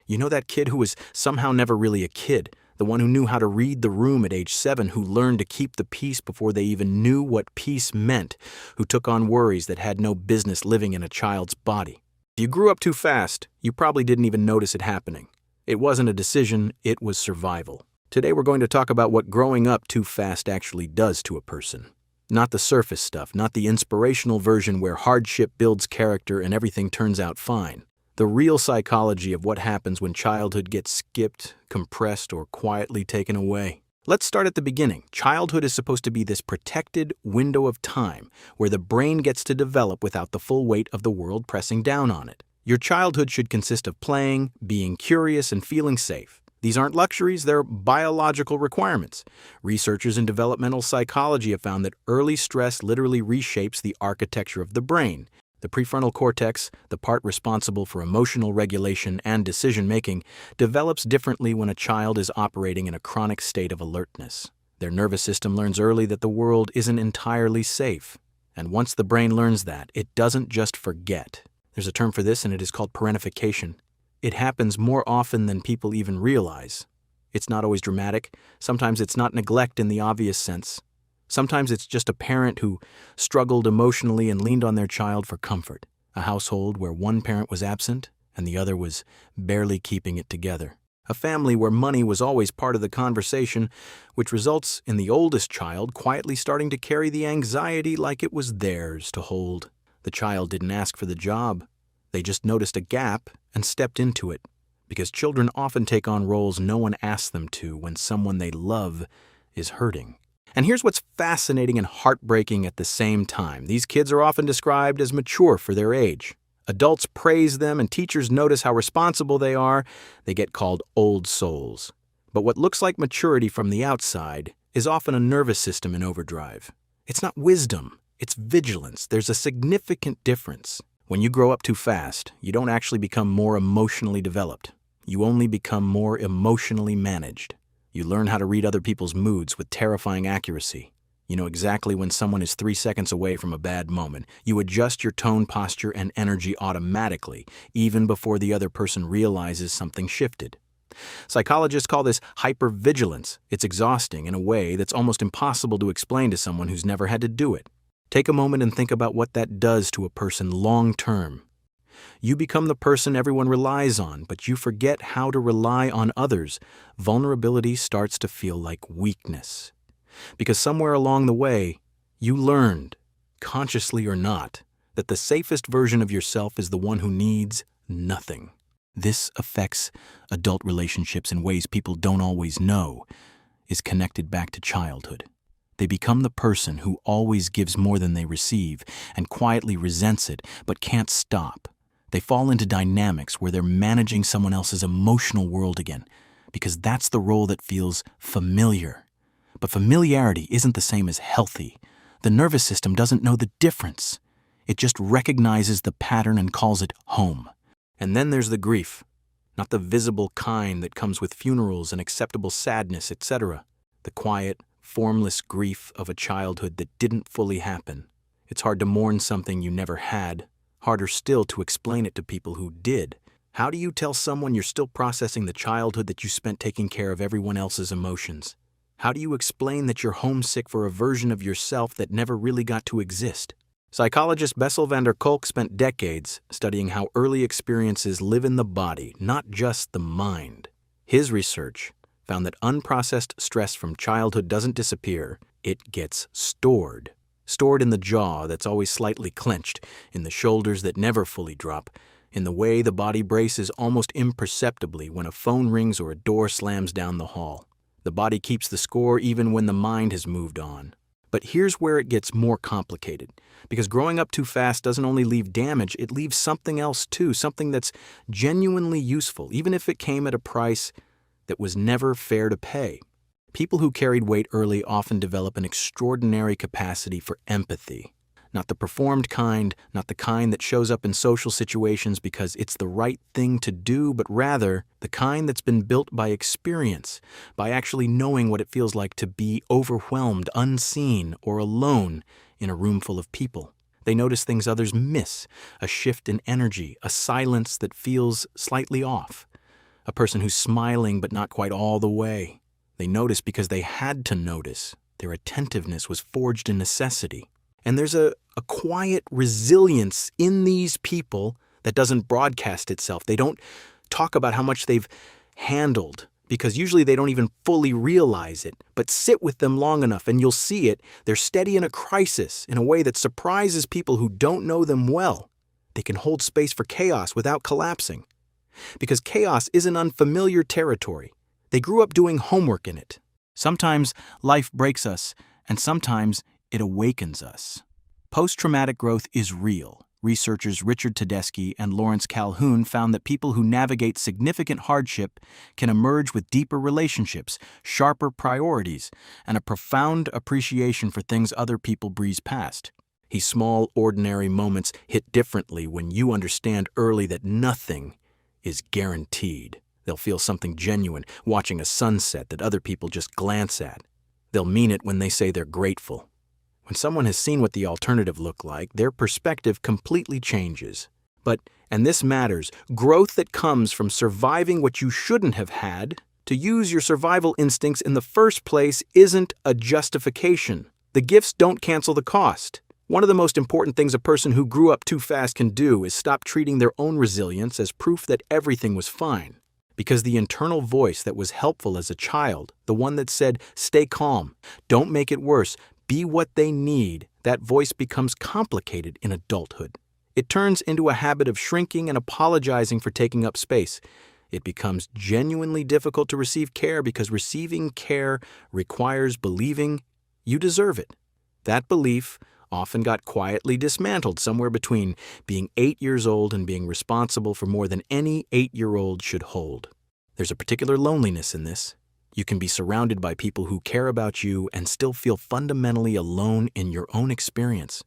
You know that kid who was somehow never really a kid, the one who knew how to read the room at age 7, who learned to keep the peace before they even knew what peace meant, who took on worries that had no business living in a child's body. If you grew up too fast, you probably didn't even notice it happening. It wasn't a decision, it was survival. Today we're going to talk about what growing up too fast actually does to a person. Not the surface stuff, not the inspirational version where hardship builds character and everything turns out fine. The real psychology of what happens when childhood gets skipped, compressed, or quietly taken away. Let's start at the beginning. Childhood is supposed to be this protected window of time where the brain gets to develop without the full weight of the world pressing down on it. Your childhood should consist of playing, being curious, and feeling safe. These aren't luxuries, they're biological requirements. Researchers in developmental psychology have found that early stress literally reshapes the architecture of the brain. The prefrontal cortex, the part responsible for emotional regulation and decision-making, develops differently when a child is operating in a chronic state of alertness. Their nervous system learns early that the world isn't entirely safe. And once the brain learns that, it doesn't just forget. There's a term for this, and it is called parentification. It happens more often than people even realize. It's not always dramatic. Sometimes it's not neglect in the obvious sense. Sometimes it's just a parent who struggled emotionally and leaned on their child for comfort. A household where one parent was absent and the other was barely keeping it together. A family where money was always part of the conversation, which results in the oldest child quietly starting to carry the anxiety like it was theirs to hold. The child didn't ask for the job. They just noticed a gap and stepped into it, because children often take on roles no one asks them to when someone they love is hurting. And here's what's fascinating and heartbreaking at the same time. These kids are often described as mature for their age. Adults praise them and teachers notice how responsible they are. They get called old souls. But what looks like maturity from the outside is often a nervous system in overdrive. It's not wisdom, it's vigilance. There's a significant difference. When you grow up too fast, you don't actually become more emotionally developed. You only become more emotionally managed. You learn how to read other people's moods with terrifying accuracy. You know exactly when someone is 3 seconds away from a bad moment. You adjust your tone, posture, and energy automatically, even before the other person realizes something shifted. Psychologists call this hypervigilance. It's exhausting in a way that's almost impossible to explain to someone who's never had to do it. Take a moment and think about what that does to a person long term. You become the person everyone relies on, but you forget how to rely on others. Vulnerability starts to feel like weakness. Because somewhere along the way, you learned, consciously or not, that the safest version of yourself is the one who needs nothing. This affects adult relationships in ways people don't always know, is connected back to childhood. They become the person who always gives more than they receive and quietly resents it, but can't stop. They fall into dynamics where they're managing someone else's emotional world again, because that's the role that feels familiar. But familiarity isn't the same as healthy. The nervous system doesn't know the difference. It just recognizes the pattern and calls it home. And then there's the grief, not the visible kind that comes with funerals and acceptable sadness, etc. The quiet, formless grief of a childhood that didn't fully happen. It's hard to mourn something you never had. Harder still to explain it to people who did. How do you tell someone you're still processing the childhood that you spent taking care of everyone else's emotions? How do you explain that you're homesick for a version of yourself that never really got to exist? Psychologist Bessel van der Kolk spent decades studying how early experiences live in the body, not just the mind. His research found that unprocessed stress from childhood doesn't disappear, it gets stored. Stored in the jaw that's always slightly clenched, in the shoulders that never fully drop, in the way the body braces almost imperceptibly when a phone rings or a door slams down the hall. The body keeps the score even when the mind has moved on. But here's where it gets more complicated, because growing up too fast doesn't only leave damage, it leaves something else too, something that's genuinely useful, even if it came at a price that was never fair to pay. People who carried weight early often develop an extraordinary capacity for empathy. Not the performed kind, not the kind that shows up in social situations because it's the right thing to do, but rather the kind that's been built by experience, by actually knowing what it feels like to be overwhelmed, unseen, or alone in a room full of people. They notice things others miss, a shift in energy, a silence that feels slightly off. a person who's smiling but not quite all the way. They notice because they had to notice. Their attentiveness was forged in necessity. And there's a quiet resilience in these people that doesn't broadcast itself. They don't talk about how much they've handled, because usually they don't even fully realize it. But sit with them long enough and you'll see it. They're steady in a crisis in a way that surprises people who don't know them well. They can hold space for chaos without collapsing. Because chaos is an unfamiliar territory. They grew up doing homework in it. Sometimes life breaks us, and sometimes it awakens us. Post-traumatic growth is real. Researchers Richard Tedeschi and Lawrence Calhoun found that people who navigate significant hardship can emerge with deeper relationships, sharper priorities, and a profound appreciation for things other people breeze past. These small, ordinary moments hit differently when you understand early that nothing is guaranteed. They'll feel something genuine, watching a sunset that other people just glance at. They'll mean it when they say they're grateful. When someone has seen what the alternative looked like, their perspective completely changes. But, and this matters, growth that comes from surviving what you shouldn't have had, to use your survival instincts in the first place, isn't a justification. The gifts don't cancel the cost. One of the most important things a person who grew up too fast can do is stop treating their own resilience as proof that everything was fine. Because the internal voice that was helpful as a child, the one that said, "Stay calm, don't make it worse, be what they need," that voice becomes complicated in adulthood. It turns into a habit of shrinking and apologizing for taking up space. It becomes genuinely difficult to receive care because receiving care requires believing you deserve it. That belief often got quietly dismantled somewhere between being 8 years old and being responsible for more than any 8-year-old should hold. There's a particular loneliness in this. You can be surrounded by people who care about you and still feel fundamentally alone in your own experience.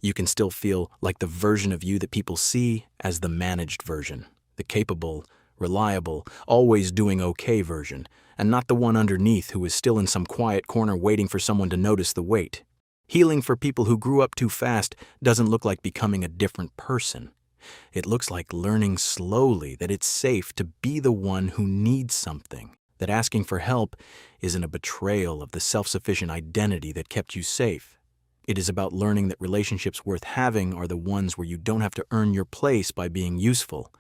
You can still feel like the version of you that people see as the managed version, the capable, reliable, always doing okay version, and not the one underneath who is still in some quiet corner waiting for someone to notice the weight. Healing for people who grew up too fast doesn't look like becoming a different person. It looks like learning slowly that it's safe to be the one who needs something, that asking for help isn't a betrayal of the self-sufficient identity that kept you safe. It is about learning that relationships worth having are the ones where you don't have to earn your place by being useful.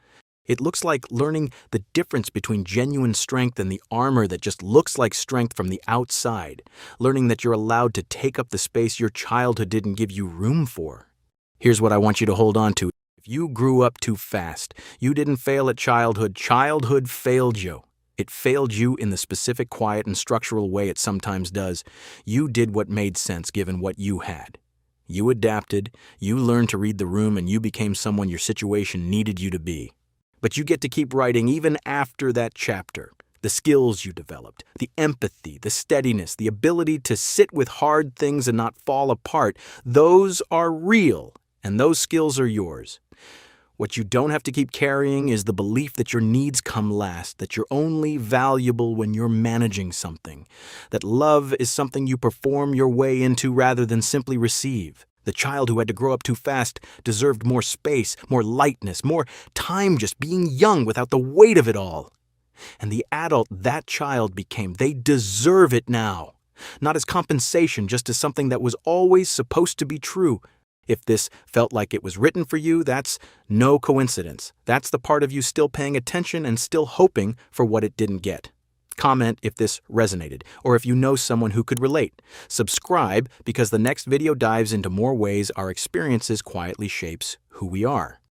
It looks like learning the difference between genuine strength and the armor that just looks like strength from the outside. Learning that you're allowed to take up the space your childhood didn't give you room for. Here's what I want you to hold on to. If you grew up too fast, you didn't fail at childhood. Childhood failed you. It failed you in the specific, quiet, and structural way it sometimes does. You did what made sense given what you had. You adapted, you learned to read the room, and you became someone your situation needed you to be. But you get to keep writing even after that chapter. The skills you developed, the empathy, the steadiness, the ability to sit with hard things and not fall apart, those are real, and those skills are yours. What you don't have to keep carrying is the belief that your needs come last, that you're only valuable when you're managing something, that love is something you perform your way into rather than simply receive. The child who had to grow up too fast deserved more space, more lightness, more time just being young without the weight of it all. And the adult that child became, they deserve it now. Not as compensation, just as something that was always supposed to be true. If this felt like it was written for you, that's no coincidence. That's the part of you still paying attention and still hoping for what it didn't get. Comment if this resonated, or if you know someone who could relate. Subscribe because the next video dives into more ways our experiences quietly shapes who we are.